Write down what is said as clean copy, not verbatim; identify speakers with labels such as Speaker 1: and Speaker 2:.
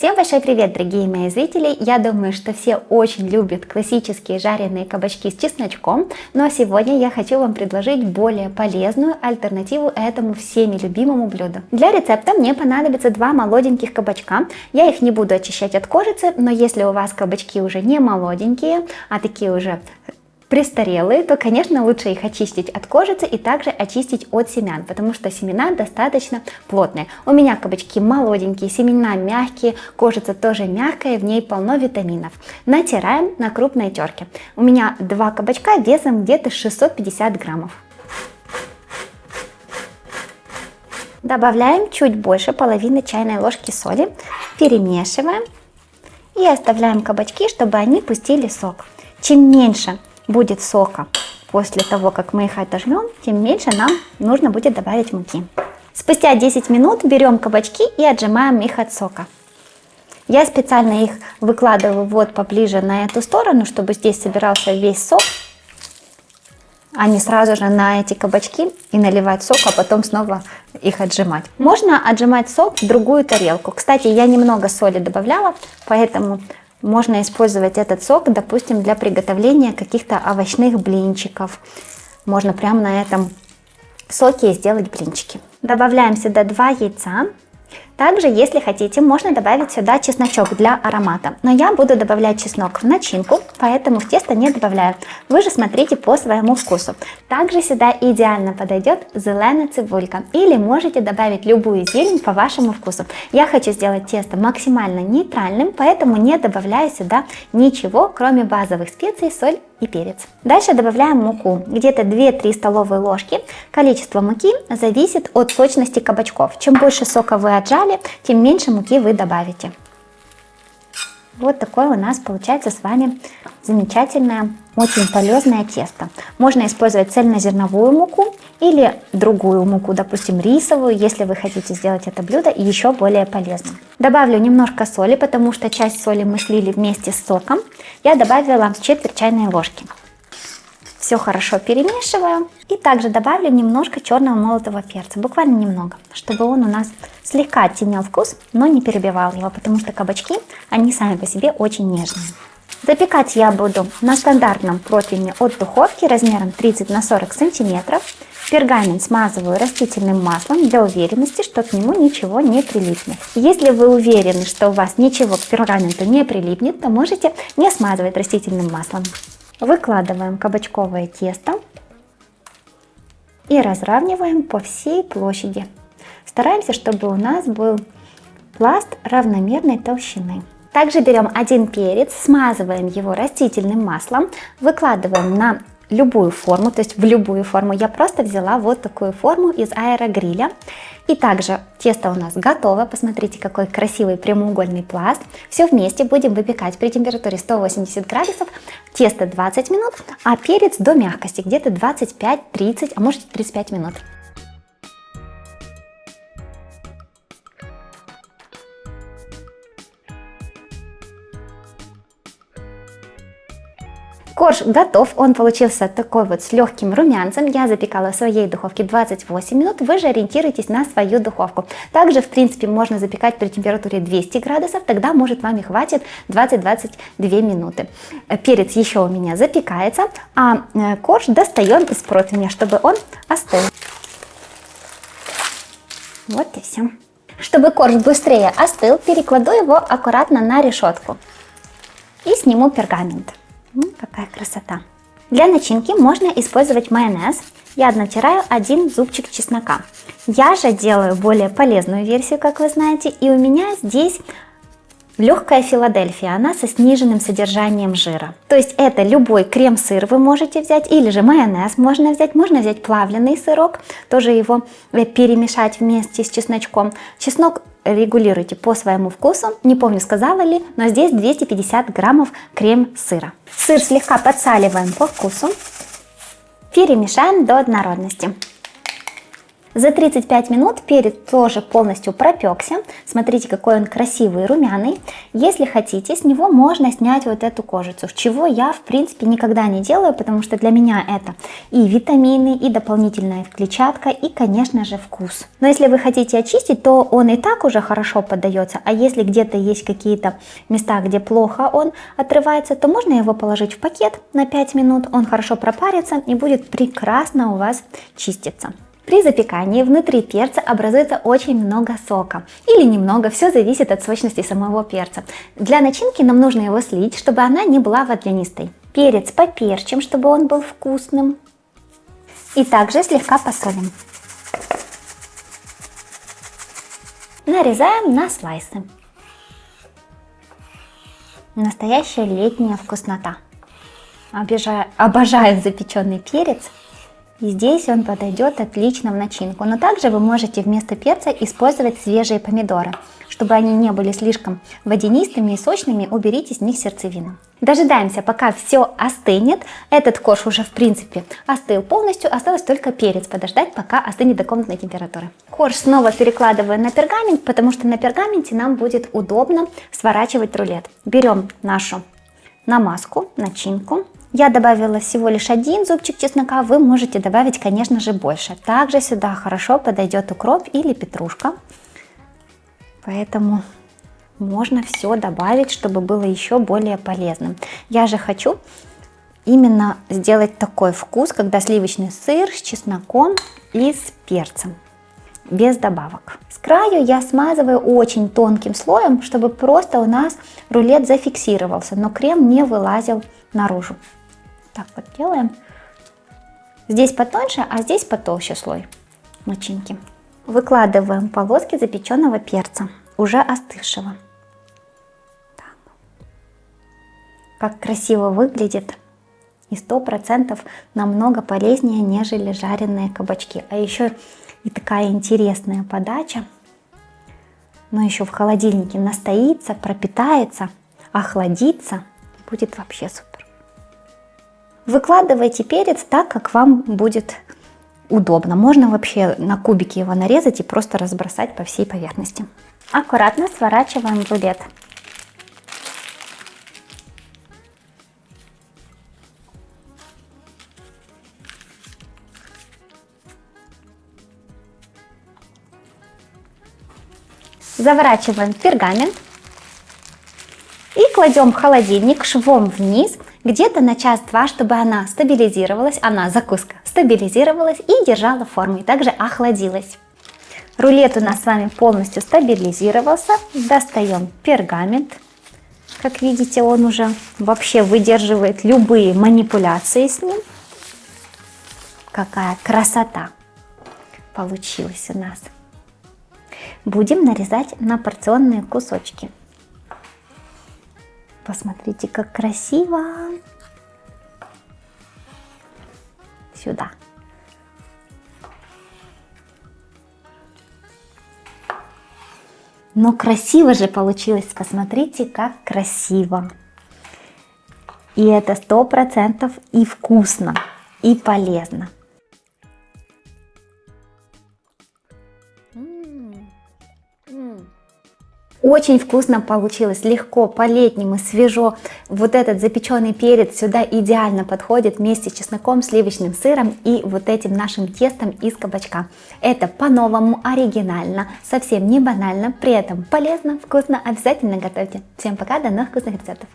Speaker 1: Всем большой привет, дорогие мои зрители! Я думаю, что все очень любят классические жареные кабачки с чесночком, но сегодня я хочу вам предложить более полезную альтернативу этому всеми любимому блюду. Для рецепта мне понадобится 2 молоденьких кабачка. Я их не буду очищать от кожицы, но если у вас кабачки уже не молоденькие, а такие уже престарелые, то, конечно, лучше их очистить от кожицы и также очистить от семян, потому что семена достаточно плотные. У меня кабачки молоденькие, семена мягкие, кожица тоже мягкая, в ней полно витаминов. Натираем на крупной терке. У меня 2 кабачка весом где-то 650 граммов. Добавляем чуть больше половины чайной ложки соли, перемешиваем и оставляем кабачки, чтобы они пустили сок. Чем меньше будет сока после того, как мы их отожмем, тем меньше нам нужно будет добавить муки. Спустя 10 минут берем кабачки и отжимаем их от сока. Я специально их выкладываю вот поближе на эту сторону, чтобы здесь собирался весь сок, а не сразу же на эти кабачки и наливать сок, а потом снова их отжимать. Можно отжимать сок в другую тарелку. Кстати, я немного соли добавляла, поэтому можно использовать этот сок, допустим, для приготовления каких-то овощных блинчиков. Можно прямо на этом соке сделать блинчики. Добавляем сюда 2 яйца. Также, если хотите, можно добавить сюда чесночок для аромата. Но я буду добавлять чеснок в начинку, поэтому в тесто не добавляю. Вы же смотрите по своему вкусу. Также сюда идеально подойдет зеленая цибулька. Или можете добавить любую зелень по вашему вкусу. Я хочу сделать тесто максимально нейтральным, поэтому не добавляю сюда ничего, кроме базовых специй, соль и перец. Дальше добавляем муку, где-то 2-3 столовые ложки. Количество муки зависит от сочности кабачков. Чем больше сока вы отжали, тем меньше муки вы добавите. Вот такое у нас получается с вами замечательное, очень полезное тесто. Можно использовать цельнозерновую муку или другую муку, допустим, рисовую, если вы хотите сделать это блюдо еще более полезным. Добавлю немножко соли, потому что часть соли мы слили вместе с соком. Я добавила четверть чайной ложки. Все хорошо перемешиваю. И также добавлю немножко черного молотого перца, буквально немного, чтобы он у нас слегка оттенял вкус, но не перебивал его, потому что кабачки, они сами по себе очень нежные. Запекать я буду на стандартном противне от духовки размером 30 на 40 сантиметров. Пергамент смазываю растительным маслом для уверенности, что к нему ничего не прилипнет. Если вы уверены, что у вас ничего к пергаменту не прилипнет, то можете не смазывать растительным маслом. Выкладываем кабачковое тесто и разравниваем по всей площади. Стараемся, чтобы у нас был пласт равномерной толщины. Также берем 1 перец, смазываем его растительным маслом, выкладываем на любую форму, то есть в любую форму. Я просто взяла вот такую форму из аэрогриля. И также тесто у нас готово. Посмотрите, какой красивый прямоугольный пласт. Все вместе будем выпекать при температуре 180 градусов. Тесто 20 минут, а перец до мягкости где-то 25-30, а может 35 минут. Корж готов, он получился такой вот с легким румянцем. Я запекала в своей духовке 28 минут, вы же ориентируйтесь на свою духовку. Также, в принципе, можно запекать при температуре 200 градусов, тогда, может, вам и хватит 20-22 минуты. Перец еще у меня запекается, а корж достаем из противня, чтобы он остыл. Вот и все. Чтобы корж быстрее остыл, перекладу его аккуратно на решетку и сниму пергамент. Какая красота! Для начинки можно использовать майонез. Я натираю 1 зубчик чеснока. Я же делаю более полезную версию, как вы знаете, и у меня здесь легкая Филадельфия, она со сниженным содержанием жира. То есть это любой крем-сыр вы можете взять, или же майонез можно взять плавленый сырок, тоже его перемешать вместе с чесночком. Чеснок регулируйте по своему вкусу, не помню, сказала ли, но здесь 250 граммов крем-сыра. Сыр слегка подсаливаем по вкусу, перемешаем до однородности. За 35 минут перец тоже полностью пропекся. Смотрите, какой он красивый, румяный. Если хотите, с него можно снять вот эту кожицу, чего я, в принципе, никогда не делаю, потому что для меня это и витамины, и дополнительная клетчатка, и, конечно же, вкус. Но если вы хотите очистить, то он и так уже хорошо поддается, а если где-то есть какие-то места, где плохо он отрывается, то можно его положить в пакет на 5 минут, он хорошо пропарится и будет прекрасно у вас чиститься. При запекании внутри перца образуется очень много сока. Или немного, все зависит от сочности самого перца. Для начинки нам нужно его слить, чтобы она не была водянистой. Перец поперчим, чтобы он был вкусным. И также слегка посолим. Нарезаем на слайсы. Настоящая летняя вкуснота. Обожаю запеченный перец. И здесь он подойдет отлично в начинку. Но также вы можете вместо перца использовать свежие помидоры. Чтобы они не были слишком водянистыми и сочными, уберите с них сердцевину. Дожидаемся, пока все остынет. Этот корж уже в принципе остыл полностью. Осталось только перец подождать, пока остынет до комнатной температуры. Корж снова перекладываю на пергамент, потому что на пергаменте нам будет удобно сворачивать рулет. Берем нашу намазку, начинку. Я добавила всего лишь 1 зубчик чеснока, вы можете добавить, конечно же, больше. Также сюда хорошо подойдет укроп или петрушка, поэтому можно все добавить, чтобы было еще более полезным. Я же хочу именно сделать такой вкус, когда сливочный сыр с чесноком и с перцем, без добавок. С краю я смазываю очень тонким слоем, чтобы просто у нас рулет зафиксировался, но крем не вылазил наружу. Так вот делаем. Здесь потоньше, а здесь потолще слой начинки. Выкладываем полоски запеченного перца, уже остывшего. Так. Как красиво выглядит. И 100% намного полезнее, нежели жареные кабачки. А еще и такая интересная подача. Но еще в холодильнике настоится, пропитается, охладится. Будет вообще супер. Выкладывайте перец так, как вам будет удобно. Можно вообще на кубики его нарезать и просто разбросать по всей поверхности. Аккуратно сворачиваем рулет. Заворачиваем в пергамент и кладем в холодильник швом вниз, где-то на час-два, чтобы она стабилизировалась, закуска стабилизировалась и держала форму, и также охладилась. Рулет у нас с вами полностью стабилизировался. Достаем пергамент. Как видите, он уже вообще выдерживает любые манипуляции с ним. Какая красота получилась у нас. Будем нарезать на порционные кусочки. Посмотрите, как красиво. Сюда. Но красиво же получилось. Посмотрите, как красиво. И это 100% и вкусно, и полезно. Очень вкусно получилось, легко, по-летнему, свежо. Вот этот запеченный перец сюда идеально подходит вместе с чесноком, сливочным сыром и вот этим нашим тестом из кабачка. Это по-новому, оригинально, совсем не банально, при этом полезно, вкусно. Обязательно готовьте. Всем пока, до новых вкусных рецептов.